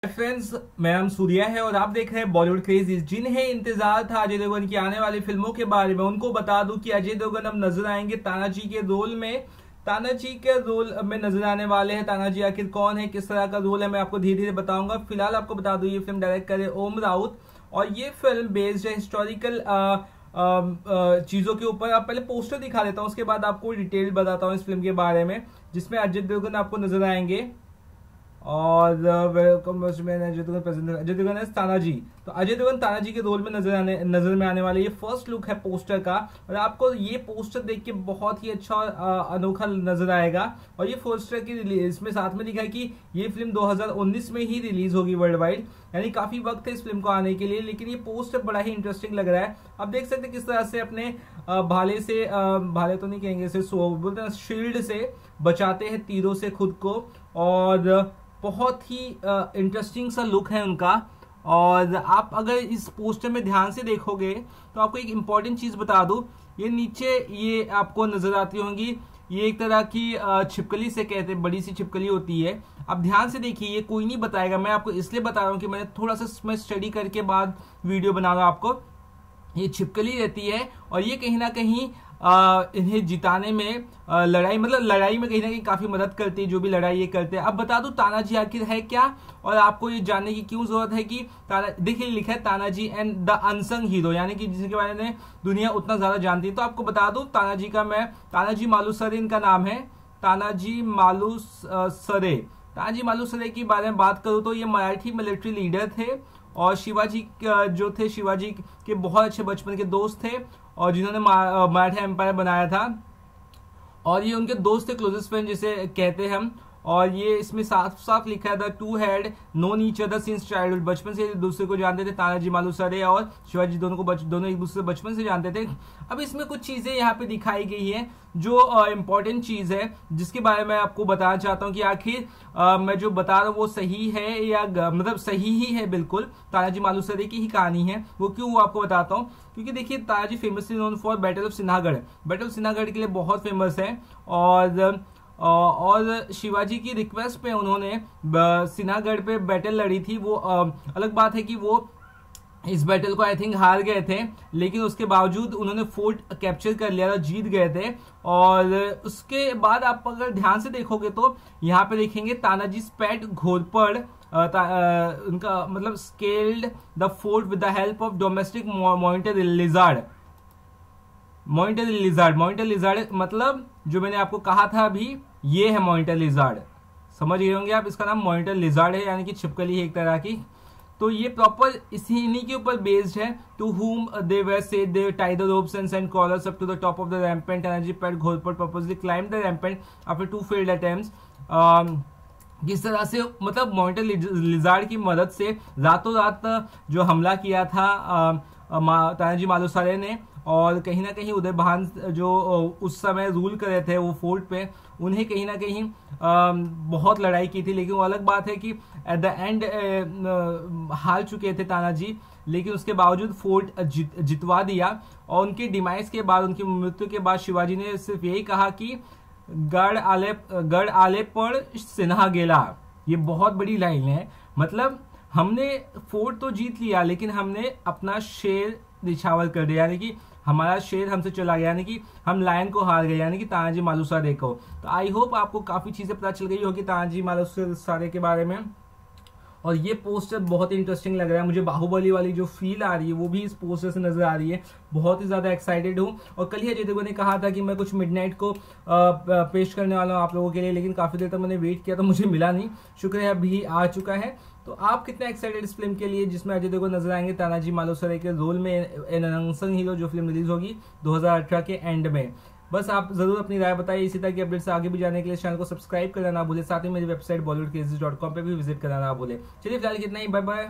Friends, मैं नाम सूर्या है और आप देख रहे हैं बॉलीवुड क्रेजीज। जिन्हें इंतजार था अजय देवगन की आने वाली फिल्मों के बारे में, उनको बता दूं कि अजय देवगन अब नजर आएंगे तानाजी के रोल में। तानाजी के रोल में नजर आने वाले हैं। तानाजी आखिर कौन है, किस तरह का रोल है, मैं आपको धीरे धीरे बताऊंगा। फिलहाल आपको बता दूं ये फिल्म डायरेक्ट करे ओम राउत और ये फिल्म बेस्ड है हिस्टोरिकल चीजों के ऊपर। आप पहले पोस्टर दिखा देता हूँ, उसके बाद आपको डिटेल बताता हूँ इस फिल्म के बारे में, जिसमें अजय देवगन आपको नजर आएंगे। और वेलकम अजय देवगन तानाजी। तो अजय देवगन तानाजी के रोल में नजर में आने वाले ये फर्स्ट लुक है पोस्टर का, और आपको ये पोस्टर देख के बहुत ही अच्छा अनोखा नजर आएगा। और ये पोस्टर की रिलीज इसमें साथ में लिखा है कि ये फिल्म 2019 में ही रिलीज होगी वर्ल्ड वाइड, यानी काफी वक्त है इस फिल्म को आने के लिए। लेकिन ये पोस्टर बड़ा ही इंटरेस्टिंग लग रहा है। आप देख सकते हैं किस तरह से अपने भाले से भाले तो नहीं कहेंगे, बोलते हैं शील्ड से बचाते हैं तीरों से खुद को, और बहुत ही इंटरेस्टिंग सा लुक है उनका। और आप अगर इस पोस्टर में ध्यान से देखोगे तो आपको एक इंपॉर्टेंट चीज बता दूं, ये नीचे ये आपको नजर आती होंगी, ये एक तरह की छिपकली से कहते हैं, बड़ी सी छिपकली होती है। अब ध्यान से देखिए, ये कोई नहीं बताएगा, मैं आपको इसलिए बता रहा हूँ कि मैंने थोड़ा सा इसमें स्टडी करके बाद वीडियो बना रहा हूँ आपको। ये छिपकली रहती है और ये कहीं ना कहीं इन्हें जिताने में लड़ाई में कहीं ना कहीं काफी मदद करती है, जो भी लड़ाई ये करते हैं। अब बता दूं तानाजी आखिर है क्या, और आपको ये जानने की क्यों जरूरत है कि देखिए लिखा है Tanaji and the unsung hero, यानी कि जिसके बारे में दुनिया उतना ज्यादा जानती है। तो आपको बता दूं तानाजी मालुसरे इनका नाम है, तानाजी मालुसरे। तानाजी मालुसरे के बारे में बात करूं तो ये मराठी मिलिट्री लीडर थे और शिवाजी जो थे, शिवाजी के बहुत अच्छे बचपन के दोस्त थे और जिन्होंने मराठा एम्पायर बनाया था, और ये उनके दोस्त थे, क्लोजेस्ट फ्रेंड जिसे कहते हैं हम। और ये इसमें साफ साफ लिखा है the two had known each other since childhood, बचपन से एक दूसरे को जानते थे। तानाजी मालुसरे और शिवाजी दोनों एक दूसरे बचपन से जानते थे। अब इसमें कुछ चीजें यहाँ पे दिखाई गई है जो इम्पोर्टेंट चीज है, जिसके बारे में आपको बताना चाहता हूँ कि आखिर मैं जो बता रहा हूँ वो सही है या मतलब सही ही है। बिल्कुल तानाजी मालुसरे की ही कहानी है। वो क्यों, वो आपको बताता हूँ। क्योंकि देखिए Tanaji famously known for battle of Sinhagad, battle of Sinhagad के लिए बहुत फेमस है। और शिवाजी की रिक्वेस्ट पे उन्होंने सिन्हागढ़ पे बैटल लड़ी थी। वो अलग बात है कि वो इस बैटल को आई थिंक हार गए थे, लेकिन उसके बावजूद उन्होंने फोर्ट कैप्चर कर लिया था, जीत गए थे। और उसके बाद आप अगर ध्यान से देखोगे तो यहाँ पे देखेंगे तानाजी स्पैट घोरपड़ उनका मतलब scaled the fort with the help of domestic monitor lizard. Monitor lizard मतलब जो मैंने आपको कहा था अभी, ये है मॉनिटर लिजार्ड। समझ गए होंगे आप, इसका नाम मॉनिटर लिजार्ड है, यानी कि छिपकली है एक तरह की। तो ये प्रॉपर इन्हीं के ऊपर बेस्ड है। To whom they were said they tie the ropes and send collars up to the top of the rampart, Tanaji pet ghorpad purposely climb the rampart after 2 failed attempts. किस तरह से मतलब मॉनिटर लिजार्ड की मदद से रातों रात जो हमला किया था तानाजी मालुसरे ने, और कहीं ना कहीं उदय भान जो उस समय रूल कर रहे थे वो फोर्ट पे, उन्हें कहीं ना कहीं बहुत लड़ाई की थी। लेकिन वो अलग बात है कि एट द एंड हार चुके थे तानाजी, लेकिन उसके बावजूद फोर्ट जितवा दिया। और उनकी डिमाइस के बाद, उनकी मृत्यु के बाद शिवाजी ने सिर्फ यही कहा कि गढ़ आले पर सिन्हा गेला। ये बहुत बड़ी लाइन है, मतलब हमने फोर्ट तो जीत लिया लेकिन हमने अपना शेर निछावर कर दिया, यानी कि हमारा शेर हमसे चला गया, यानी कि हम लायन को हार गए, यानी कि तानाजी मालुसरे को। तो आई होप आपको काफी चीजें पता चल गई होगी तानाजी मालुसरे के बारे में। और ये पोस्टर बहुत ही इंटरेस्टिंग लग रहा है मुझे। बाहुबली वाली जो फील आ रही है वो भी इस पोस्टर से नजर आ रही है। बहुत ही ज्यादा एक्साइटेड हूँ। और कल ही अजय देवगन ने कहा था कि मैं कुछ मिडनाइट को पेश करने वाला हूँ आप लोगों के लिए, लेकिन काफी देर तक मैंने वेट किया तो मुझे मिला नहीं। शुक्र है अभी आ चुका है। तो आप कितने एक्साइटेड इस फिल्म के लिए, जिसमें अजय देवगन नजर आएंगे तानाजी मालुसरे के रोल में एन अनसंग हीरो, जो फिल्म रिलीज होगी 2018 के एंड में। बस आप जरूर अपनी राय बताइए। इसी तरह की अपडेट से आगे भी जाने के लिए चैनल को सब्सक्राइब करना ना भूले, साथ ही मेरी वेबसाइट bollywoodcrazies.com पे भी विजिट करना ना भूले। चलिए फिलहाल कितना ही, बाय बाय।